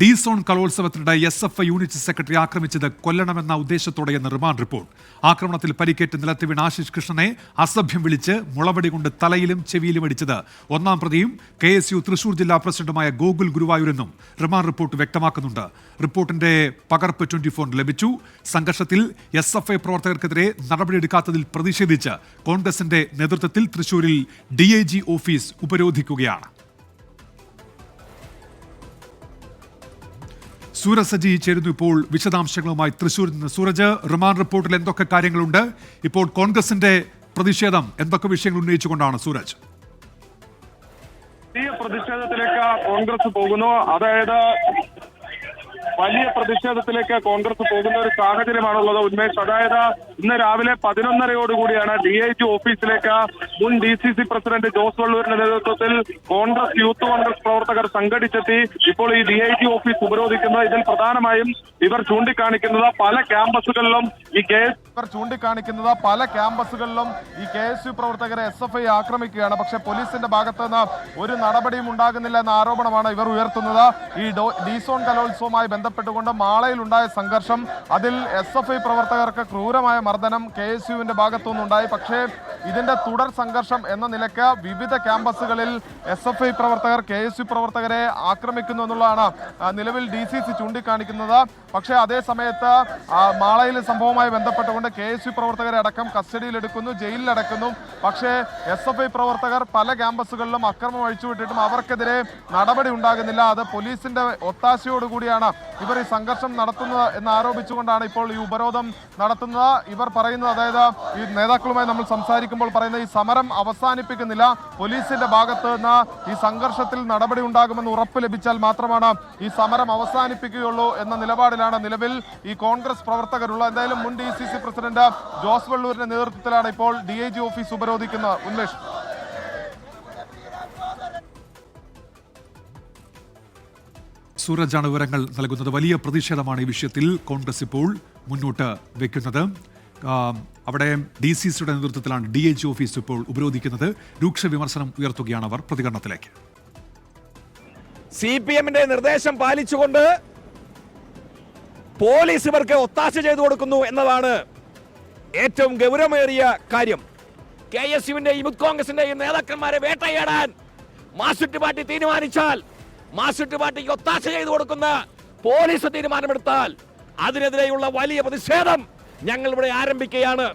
D-zone കലോത്സവത്തിനിടെ SFI unit secretary ആക്രമിച്ചത് കൊല്ലണമെന്ന ഉദ്ദേശത്തോടെയെന്ന് remand report. ആക്രമണത്തിൽ പരിക്കേറ്റ് നിലത്ത് വീണ ആശിഷ് കൃഷ്ണനെ അസഭ്യം വിളിച്ച് മുളവടി കൊണ്ട് തലയിലും ചെവിയിലും അടിച്ചത് ഒന്നാം പ്രതിയും KSU തൃശൂർ ജില്ലാ പ്രസിഡന്റുമായ ഗോകുൽ ഗുരുവായൂരെന്നും റിമാൻഡ് റിപ്പോർട്ട് വ്യക്തമാക്കുന്നുണ്ട്. റിപ്പോർട്ടിന്റെ പകർപ്പ് 24 ലഭിച്ചു. സംഘർഷത്തിൽ SFI പ്രവർത്തകർക്കെതിരെ നടപടിയെടുക്കാത്തതിൽ പ്രതിഷേധിച്ച് കോൺഗ്രസിന്റെ നേതൃത്വത്തിൽ തൃശൂരിൽ DIG ഓഫീസ് ഉപരോധിക്കുകയാണ്. സൂരജ് സജി ചേരുന്നു ഇപ്പോൾ വിശദാംശങ്ങളുമായി തൃശൂരിൽ നിന്ന്. സൂരജ്, റിമാൻഡ് റിപ്പോർട്ടിൽ എന്തൊക്കെ കാര്യങ്ങളുണ്ട്? ഇപ്പോൾ കോൺഗ്രസിന്റെ പ്രതിഷേധം എന്തൊക്കെ വിഷയങ്ങൾ ഉന്നയിച്ചുകൊണ്ടാണ് സൂരജ്? വലിയ പ്രതിഷേധത്തിലേക്ക് കോൺഗ്രസ് പോകുന്നു. അതായത് വലിയ പ്രതിഷേധത്തിലേക്ക് കോൺഗ്രസ് പോകുന്ന ഒരു സാഹചര്യമാണുള്ളത് ഉന്മേഷ്. അതായത് ഇന്ന് രാവിലെ 11:30 DIG ഓഫീസിലേക്ക് മുൻ DCC പ്രസിഡന്റ് ജോസ് വള്ളൂരിന്റെ നേതൃത്വത്തിൽ കോൺഗ്രസ് യൂത്ത് കോൺഗ്രസ് പ്രവർത്തകർ സംഘടിച്ചെത്തി ഇപ്പോൾ ഈ DIG ഓഫീസ് ഉപരോധിക്കുന്നത്. ഇതിൽ പ്രധാനമായും ഇവർ ചൂണ്ടിക്കാണിക്കുന്നത് പല ക്യാമ്പസുകളിലും ഈ KSU പ്രവർത്തകരെ SFI ആക്രമിക്കുകയാണ്. പക്ഷേ പോലീസിന്റെ ഭാഗത്ത് നിന്ന് ഒരു നടപടിയും ഉണ്ടാകുന്നില്ല എന്ന ആരോപണമാണ് ഇവർ ഉയർത്തുന്നത്. ഈ ഡി-സോൺ കലോത്സവവുമായി ബന്ധപ്പെട്ടുകൊണ്ട് മാളയിലുണ്ടായ സംഘർഷം, അതിൽ SFI പ്രവർത്തകർക്ക് ക്രൂരമായ മർദ്ദനം KSUവിന്റെ ഭാഗത്തുനിന്നുണ്ടായി. പക്ഷേ ഇതിന്റെ തുടർ സംഘർഷം എന്ന നിലയ്ക്ക് വിവിധ ക്യാമ്പസുകളിൽ SFI പ്രവർത്തകർ KSU പ്രവർത്തകരെ ആക്രമിക്കുന്നു എന്നുള്ളതാണ് നിലവിൽ DCC ചൂണ്ടിക്കാണിക്കുന്നത്. പക്ഷേ അതേ സമയത്ത് മാളയിലെ സംഭവവുമായി ബന്ധപ്പെട്ടുകൊണ്ട് KSU പ്രവർത്തകരെ അടക്കം കസ്റ്റഡിയിലെടുക്കുന്നു, ജയിലിലടക്കുന്നു. പക്ഷേ SFI പ്രവർത്തകർ പല ക്യാമ്പസുകളിലും അക്രമം അഴിച്ചുവിട്ടിട്ടും അവർക്കെതിരെ നടപടി ഉണ്ടാകുന്നില്ല. അത് പോലീസിന്റെ ഒത്താശയോടുകൂടിയാണ് ഇവർ ഈ സംഘർഷം നടത്തുന്നത് എന്ന് ആരോപിച്ചുകൊണ്ടാണ് ഇപ്പോൾ ഈ ഉപരോധം നടത്തുന്നത്. ഇവർ പറയുന്നത്, അതായത് ഈ നേതാക്കളുമായി നമ്മൾ സംസാരിക്കുമ്പോൾ പറയുന്നത്, ഈ സമരം അവസാനിപ്പിക്കുന്നില്ല, പോലീസിന്റെ ഭാഗത്ത് നിന്ന് ഈ സംഘർഷത്തിൽ നടപടി ഉണ്ടാകുമെന്ന് ഉറപ്പ് ലഭിച്ചാൽ മാത്രമാണ് ഈ സമരം അവസാനിപ്പിക്കുകയുള്ളൂ എന്ന നിലപാടിലാണ് നിലവിൽ ഈ കോൺഗ്രസ് പ്രവർത്തകരുള്ളത്. എന്തായാലും മുൻ DCC പ്രസിഡന്റ് ജോസ് വള്ളൂരിന്റെ നേതൃത്വത്തിലാണ് ഇപ്പോൾ DIG ഓഫീസ് ഉപരോധിക്കുന്നത്. ഉന്മേഷ്. സൂരജാണ് വിവരങ്ങൾ നൽകുന്നത്. വലിയ പ്രതിഷേധമാണ് ഈ വിഷയത്തിൽ കോൺഗ്രസ് ഇപ്പോൾ മുന്നോട്ട് വെക്കുന്നത്. അവിടെ DCCയുടെ നേതൃത്വത്തിലാണ് DIG ഓഫീസ് ഇപ്പോൾ ഉപരോധിക്കുന്നത്. രൂക്ഷ വിമർശനം ഉയർത്തുകയാണ് അവർ. പ്രതികരണത്തിലേക്ക്. CPMന്റെ നിർദ്ദേശം പാലിച്ചുകൊണ്ട് പോലീസ് ഇവർക്ക് ഒത്താശ ചെയ്തു കൊടുക്കുന്നു എന്നതാണ് ഏറ്റവും ഗൗരവമേറിയ കാര്യം. KSUവിന്റെയും യൂത്ത് കോൺഗ്രസിന്റെയും നേതാക്കന്മാരെ വേട്ടയാടാൻ മാർക്സിസ്റ്റ് പാർട്ടി തീരുമാനിച്ചാൽ, മാർക്സിസ്റ്റ് പാർട്ടിക്ക് ഒത്താശ ചെയ്തു കൊടുക്കുന്ന പോലീസ് തീരുമാനമെടുത്താൽ അതിനെതിരെയുള്ള വലിയ പ്രതിഷേധം ഞങ്ങൾ ഇവിടെ ആരംഭിക്കുകയാണ്.